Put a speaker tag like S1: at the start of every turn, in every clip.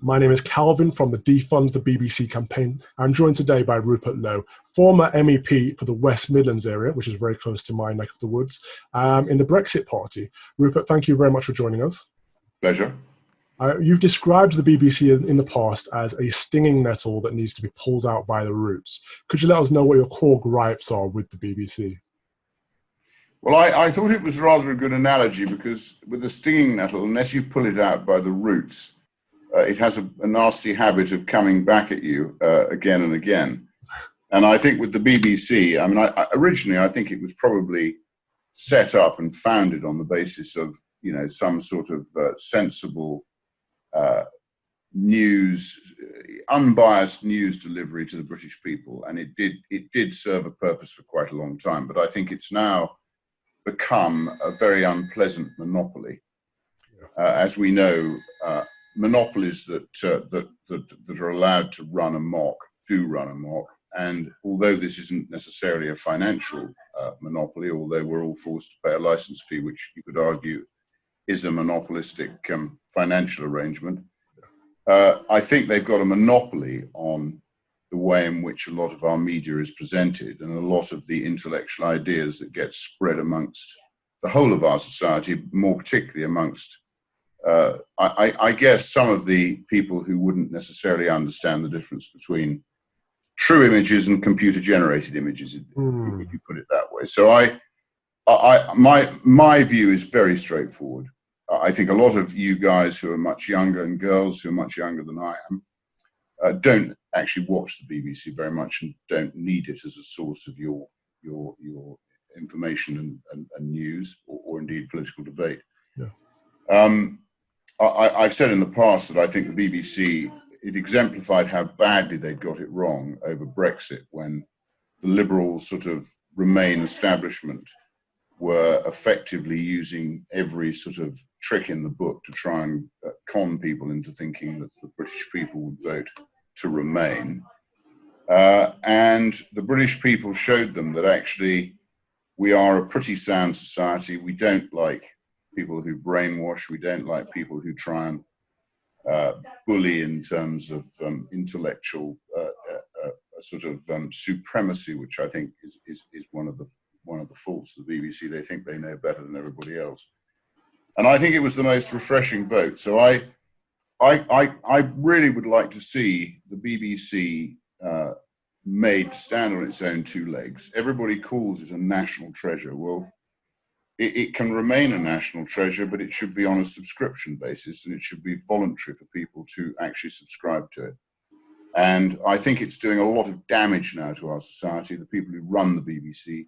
S1: My name is Calvin from the Defund the BBC campaign. I'm joined today by Rupert Lowe, former MEP for the West Midlands area, which is very close to my neck of the woods, in the Brexit Party. Rupert, thank you very much for joining us.
S2: Pleasure.
S1: You've described the BBC in the past as a stinging nettle that needs to be pulled out by the roots. Could you let us know what your core gripes are with the BBC?
S2: Well, I thought it was rather a good analogy because with the stinging nettle, unless you pull it out by the roots, it has a nasty habit of coming back at you again and again. And I think with the BBC, I mean, originally I think it was probably set up and founded on the basis of, you know, some sort of sensible news, unbiased news delivery to the British people. And it did serve a purpose for quite a long time. But I think it's now become a very unpleasant monopoly. As we know, monopolies that are allowed to run amok do run amok, and although this isn't necessarily a financial monopoly, although we're all forced to pay a license fee, which you could argue is a monopolistic financial arrangement, I think they've got a monopoly on the way in which a lot of our media is presented and a lot of the intellectual ideas that get spread amongst the whole of our society, more particularly amongst I guess some of the people who wouldn't necessarily understand the difference between true images and computer-generated images, if you put it that way. So my view is very straightforward. I think a lot of you guys who are much younger and girls who are much younger than I am don't actually watch the BBC very much and don't need it as a source of your information and news or indeed political debate. Yeah. I've said in the past that I think the BBC, it exemplified how badly they'd got it wrong over Brexit when the liberal sort of Remain establishment were effectively using every sort of trick in the book to try and con people into thinking that the British people would vote to Remain. And the British people showed them that actually we are a pretty sound society. We don't like people who brainwash. We don't like people who try and bully in terms of intellectual sort of supremacy, which I think is one of the faults of the BBC. They think they know better than everybody else, and I think it was the most refreshing vote. So I really would like to see the BBC made to stand on its own two legs. Everybody calls it a national treasure. Well, it can remain a national treasure, but it should be on a subscription basis, and it should be voluntary for people to actually subscribe to it. And I think it's doing a lot of damage now to our society. The people who run the BBC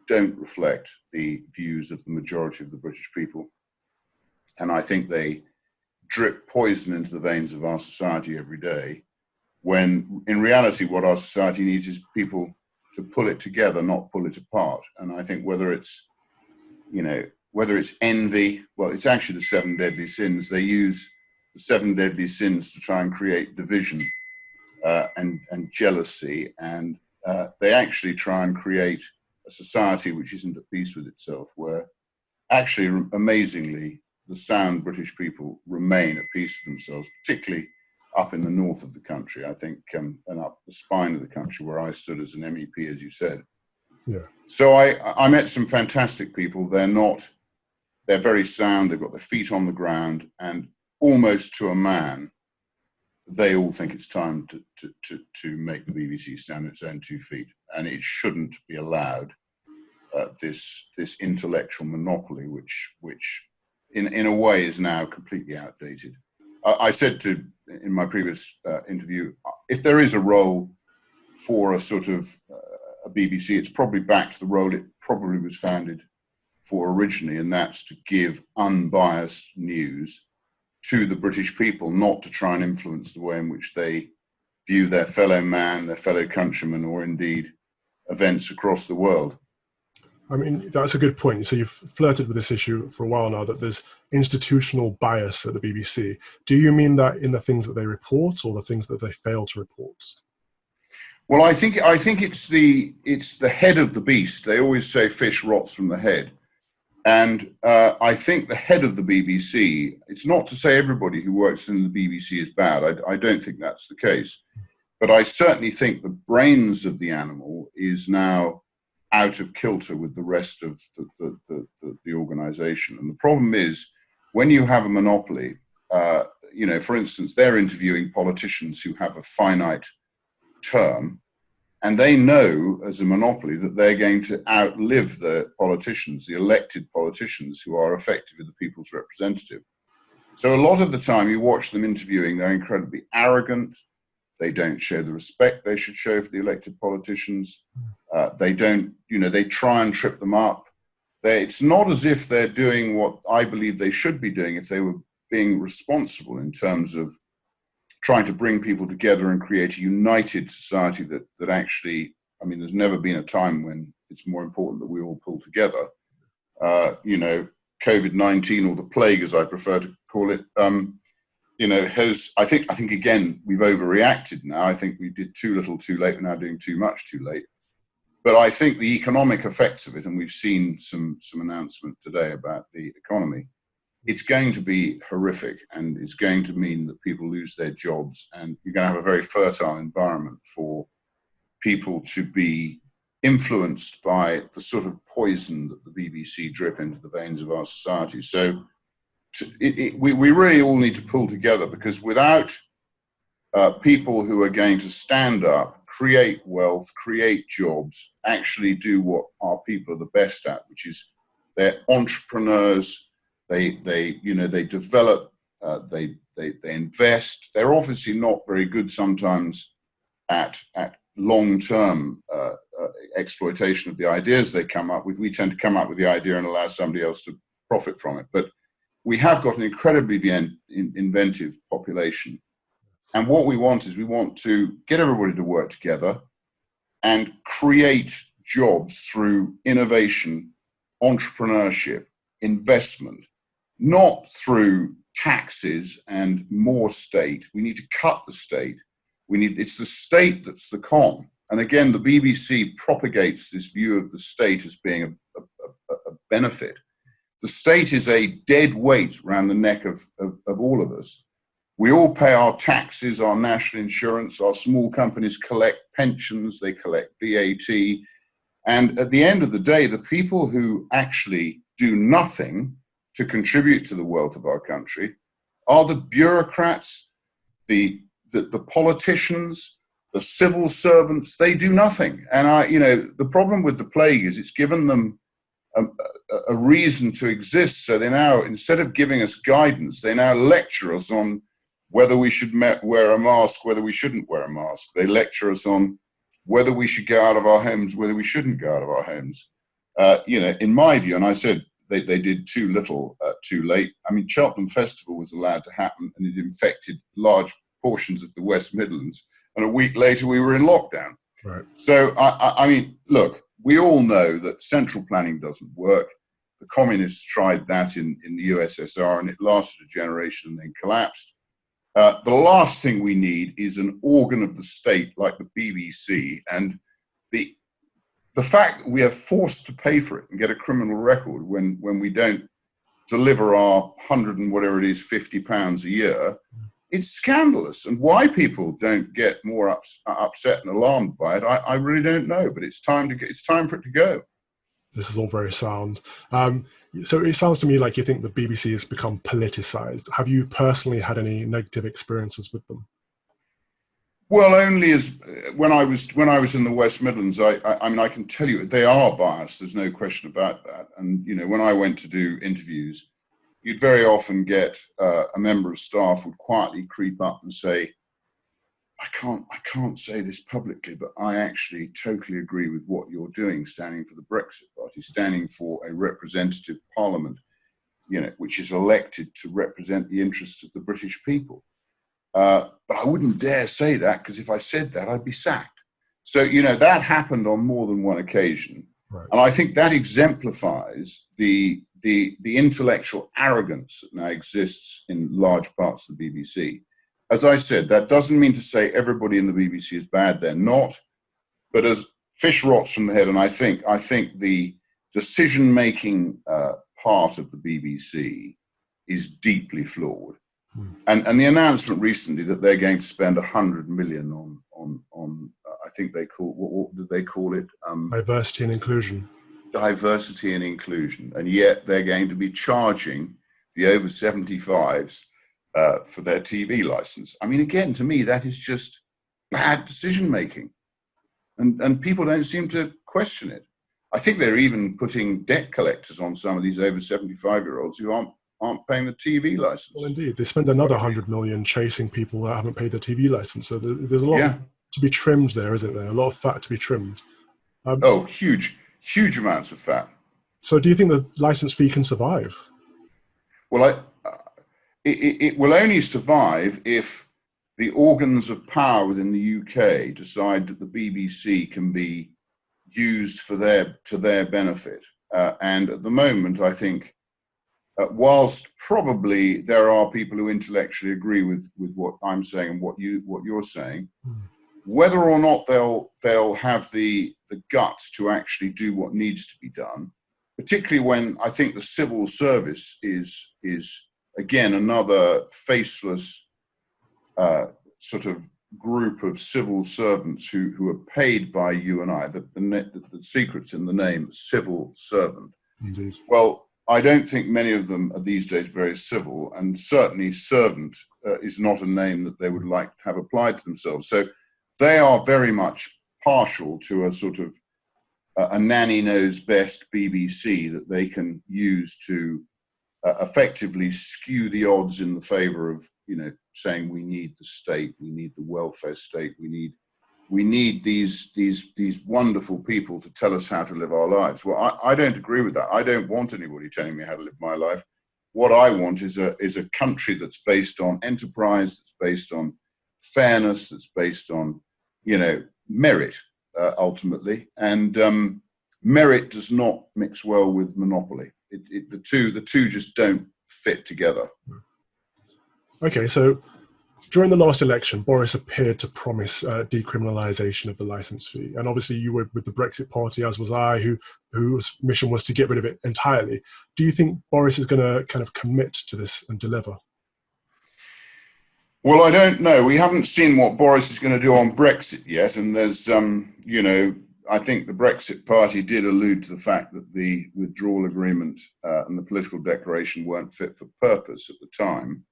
S2: don't reflect the views of the majority of the British people. And I think they drip poison into the veins of our society every day, when in reality what our society needs is people to pull it together, not pull it apart. And I think whether it's envy, well, it's actually the 7 deadly sins. They use the 7 deadly sins to try and create division and jealousy. And they actually try and create a society which isn't at peace with itself, where actually, amazingly, the sound British people remain at peace with themselves, particularly up in the north of the country, I think, and up the spine of the country where I stood as an MEP, as you said. Yeah. So I met some fantastic people. They're very sound. They've got their feet on the ground, and almost to a man, they all think it's time to make the BBC stand on its own 2 feet, and it shouldn't be allowed this intellectual monopoly, which in a way is now completely outdated. I said in my previous interview, if there is a role for a sort of a BBC, it's probably back to the role it probably was founded for originally, and that's to give unbiased news to the British people, not to try and influence the way in which they view their fellow man, their fellow countrymen, or indeed events across the world.
S1: I mean, that's a good point. So you've flirted with this issue for a while now, that there's institutional bias at the BBC. Do you mean that in the things that they report or the things that they fail to report?
S2: Well, I think it's the head of the beast. They always say fish rots from the head. And I think the head of the BBC, it's not to say everybody who works in the BBC is bad. I don't think that's the case. But I certainly think the brains of the animal is now out of kilter with the rest of the organization. And the problem is, when you have a monopoly, for instance, they're interviewing politicians who have a finite term, and they know as a monopoly that they're going to outlive the politicians, the elected politicians who are effectively the people's representative. So a lot of the time you watch them interviewing, they're incredibly arrogant. They don't show the respect they should show for the elected politicians. They don't, they try and trip them up. It's not as if they're doing what I believe they should be doing if they were being responsible in terms of trying to bring people together and create a united society that actually, there's never been a time when it's more important that we all pull together. COVID-19, or the plague, as I prefer to call it, I think again, we've overreacted now. I think we did too little too late. We're now doing too much too late. But I think the economic effects of it, and we've seen some announcement today about the economy, it's going to be horrific, and it's going to mean that people lose their jobs, and you're going to have a very fertile environment for people to be influenced by the sort of poison that the BBC drip into the veins of our society. So we really all need to pull together, because without people who are going to stand up, create wealth, create jobs, actually do what our people are the best at, which is they're entrepreneurs. They develop, they invest. They're obviously not very good sometimes at long-term exploitation of the ideas they come up with. We tend to come up with the idea and allow somebody else to profit from it. But we have got an incredibly inventive population. And what we want to get everybody to work together and create jobs through innovation, entrepreneurship, investment, not through taxes and more state. We need to cut the state. It's the state that's the con. And again, the BBC propagates this view of the state as being a benefit. The state is a dead weight around the neck of all of us. We all pay our taxes, our national insurance, our small companies collect pensions, they collect VAT. And at the end of the day, the people who actually do nothing to contribute to the wealth of our country are the bureaucrats, the politicians, the civil servants. They do nothing. And the problem with the plague is it's given them a reason to exist. So they now, instead of giving us guidance, they now lecture us on whether we should wear a mask, whether we shouldn't wear a mask. They lecture us on whether we should go out of our homes, whether we shouldn't go out of our homes. In my view, and I said they did too little, too late. Cheltenham Festival was allowed to happen, and it infected large portions of the West Midlands. And a week later, we were in lockdown.
S1: Right.
S2: So, look, we all know that central planning doesn't work. The communists tried that in the USSR, and it lasted a generation and then collapsed. The last thing we need is an organ of the state like the BBC, and the fact that we are forced to pay for it and get a criminal record when we don't deliver our 100 and whatever it is, £50 a year, it's scandalous. And why people don't get more upset and alarmed by it, I really don't know. But it's time for it to go.
S1: This is all very sound. So it sounds to me like you think the BBC has become politicized. Have you personally had any negative experiences with them?
S2: Well, only as when I was in the West Midlands, I can tell you they are biased. There's no question about that. And when I went to do interviews, you'd very often get a member of staff would quietly creep up and say, I can't say this publicly, but I actually totally agree with what you're doing, standing for the Brexit Party, standing for a representative parliament, which is elected to represent the interests of the British people. But I wouldn't dare say that, because if I said that, I'd be sacked. So, that happened on more than one occasion. Right. And I think that exemplifies the intellectual arrogance that now exists in large parts of the BBC. As I said, that doesn't mean to say everybody in the BBC is bad. They're not. But as fish rots from the head, and I think the decision-making part of the BBC is deeply flawed. And the announcement recently that they're going to spend 100 million on I think they call, what did they call it?
S1: Diversity and inclusion.
S2: Diversity and inclusion. And yet they're going to be charging the over 75s for their TV license. I mean, again, to me, that is just bad decision making. And people don't seem to question it. I think they're even putting debt collectors on some of these over 75-year-olds who aren't paying the TV license.
S1: Well, indeed, they spend another 100 million chasing people that haven't paid the TV license. So there's a lot to be trimmed there, isn't there? A lot of fat to be trimmed.
S2: Huge amounts of fat.
S1: So do you think the license fee can survive?
S2: Well, it will only survive if the organs of power within the UK decide that the BBC can be used to their benefit. And at the moment, I think, whilst probably there are people who intellectually agree with what I'm saying and what you're saying, whether or not they'll have the guts to actually do what needs to be done, particularly when I think the civil service is again another faceless sort of group of civil servants who are paid by you and I. The secret's in the name, civil servant.
S1: Indeed.
S2: Well, I don't think many of them are these days very civil, and certainly servant is not a name that they would like to have applied to themselves. So they are very much partial to a sort of a nanny knows best BBC that they can use to effectively skew the odds in the favor of, saying we need the state, we need the welfare state, we need these wonderful people to tell us how to live our lives. Well, I don't agree with that. I don't want anybody telling me how to live my life. What I want is a country that's based on enterprise, that's based on fairness, that's based on, merit, ultimately. And merit does not mix well with monopoly. The two just don't fit together.
S1: Okay, so during the last election, Boris appeared to promise decriminalisation of the licence fee. And obviously you were with the Brexit Party, as was I, whose mission was to get rid of it entirely. Do you think Boris is going to kind of commit to this and deliver?
S2: Well, I don't know. We haven't seen what Boris is going to do on Brexit yet. And there's, I think the Brexit Party did allude to the fact that the withdrawal agreement and the political declaration weren't fit for purpose at the time.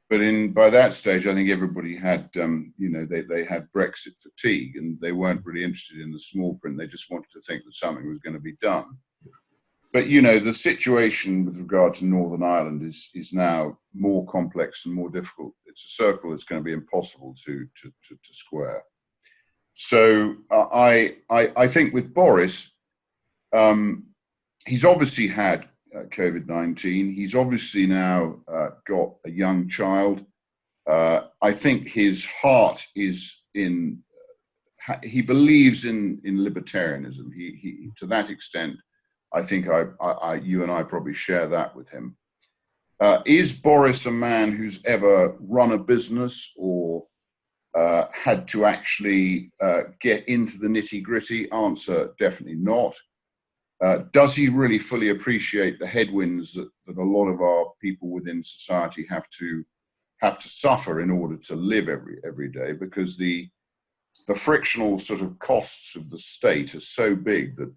S2: But by that stage, I think everybody had, they had Brexit fatigue, and they weren't really interested in the small print. They just wanted to think that something was going to be done. But, the situation with regard to Northern Ireland is now more complex and more difficult. It's a circle that's going to be impossible to square. So I think with Boris, he's obviously had COVID-19. He's obviously now got a young child. I think his heart is in. He believes in libertarianism. He to that extent, I think you and I probably share that with him. Is Boris a man who's ever run a business or had to actually get into the nitty-gritty? Answer: definitely not. Does he really fully appreciate the headwinds that a lot of our people within society have to suffer in order to live every day? Because the frictional sort of costs of the state are so big that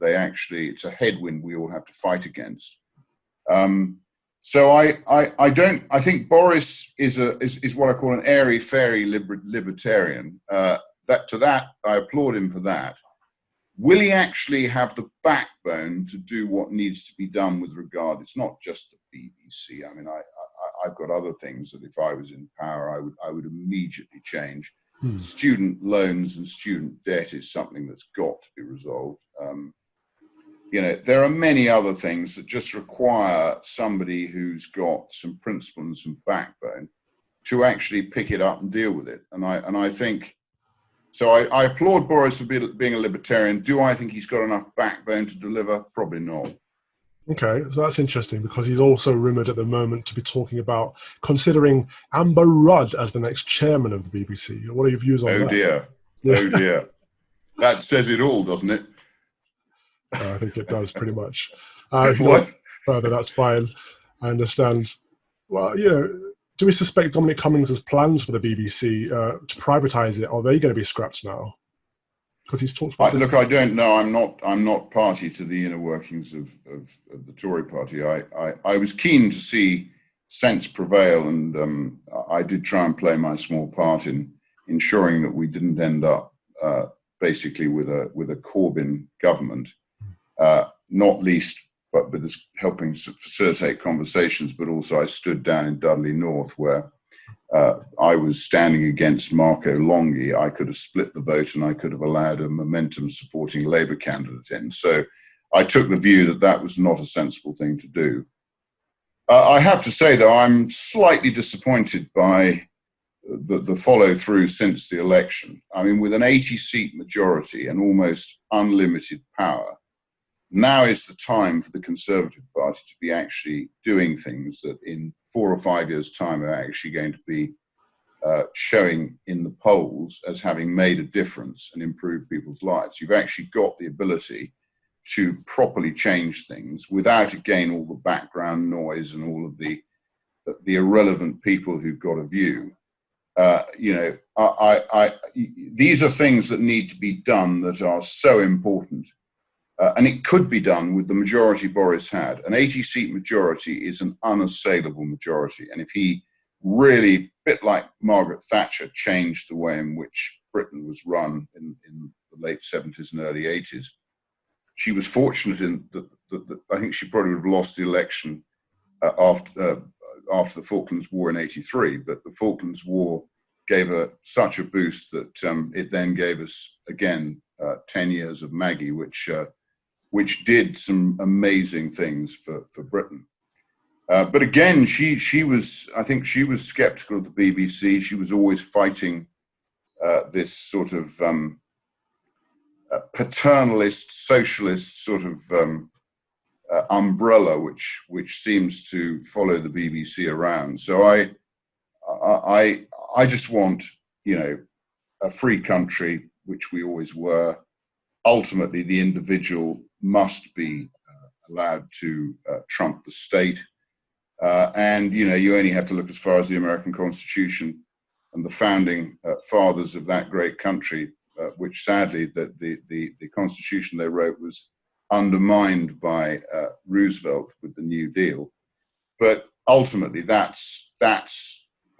S2: it's a headwind we all have to fight against. So I think Boris is what I call an airy-fairy libertarian. I applaud him for that. Will he actually have the backbone to do what needs to be done with regard? It's not just the BBC. I mean, I've got other things that if I was in power, I would immediately change. Student loans and student debt is something that's got to be resolved. There are many other things that just require somebody who's got some principle and some backbone to actually pick it up and deal with it. And I think. So I applaud Boris for being a libertarian. Do I think he's got enough backbone to deliver? Probably not.
S1: Okay, so that's interesting because he's also rumoured at the moment to be talking about considering Amber Rudd as the next chairman of the BBC. What are your views on that?
S2: Oh dear. Oh dear. That says it all, doesn't it?
S1: I think it does pretty much.
S2: What?
S1: further, that's fine. I understand. Well, do we suspect Dominic Cummings' plans for the BBC to privatise it? Are they going to be scrapped now? Because he's talked about.
S2: Look, I don't know. I'm not party to the inner workings of the Tory party. I was keen to see sense prevail, and I did try and play my small part in ensuring that we didn't end up basically with a Corbyn government, not least but with us helping facilitate conversations. But also, I stood down in Dudley North where I was standing against Marco Longhi. I could have split the vote and I could have allowed a momentum-supporting Labour candidate in. So I took the view that that was not a sensible thing to do. I have to say, though, I'm slightly disappointed by the follow-through since the election. I mean, with an 80-seat majority and almost unlimited power, now is the time for the Conservative Party to be actually doing things that in 4 or 5 years' time are actually going to be showing in the polls as having made a difference and improved people's lives. You've actually got the ability to properly change things without, again, all the background noise and all of the irrelevant people who've got a view. These are things that need to be done that are so important. And it could be done with the majority Boris had. An 80-seat majority is an unassailable majority. And if he really, a bit like Margaret Thatcher, changed the way in which Britain was run in the late 70s and early 80s, she was fortunate in that I think she probably would have lost the election after the Falklands War in 83. But the Falklands War gave her such a boost that it then gave us, again, 10 years of Maggie, which did some amazing things for Britain. But again, she was skeptical of the BBC. She was always fighting this sort of paternalist, socialist sort of umbrella, which seems to follow the BBC around. So I just want, a free country, which we always were. Ultimately, the individual must be allowed to trump the state. And, you only have to look as far as the American Constitution and the founding fathers of that great country, which sadly the Constitution they wrote was undermined by Roosevelt with the New Deal. But ultimately, that's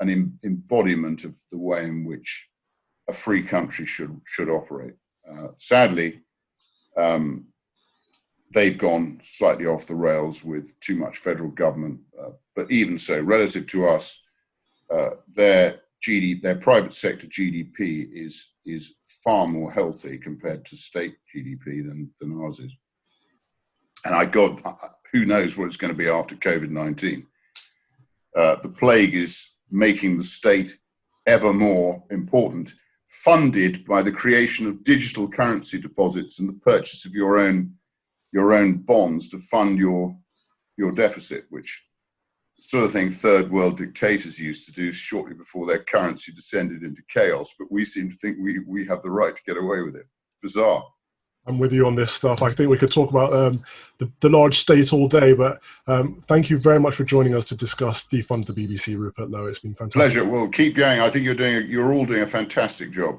S2: an embodiment of the way in which a free country should operate. Sadly, they've gone slightly off the rails with too much federal government. But even so, relative to us, their private sector GDP is far more healthy compared to state GDP than ours is. And who knows what it's going to be after COVID-19. The plague is making the state ever more important, funded by the creation of digital currency deposits and the purchase of your own bonds to fund your deficit, which sort of thing third world dictators used to do shortly before their currency descended into chaos. But we seem to think we have the right to get away with it. Bizarre.
S1: I'm with you on this stuff. I think we could talk about the large state all day, but thank you very much for joining us to discuss Defund the BBC, Rupert Lowe. It's been fantastic.
S2: Pleasure. Well, keep going. I think you're all doing a fantastic job.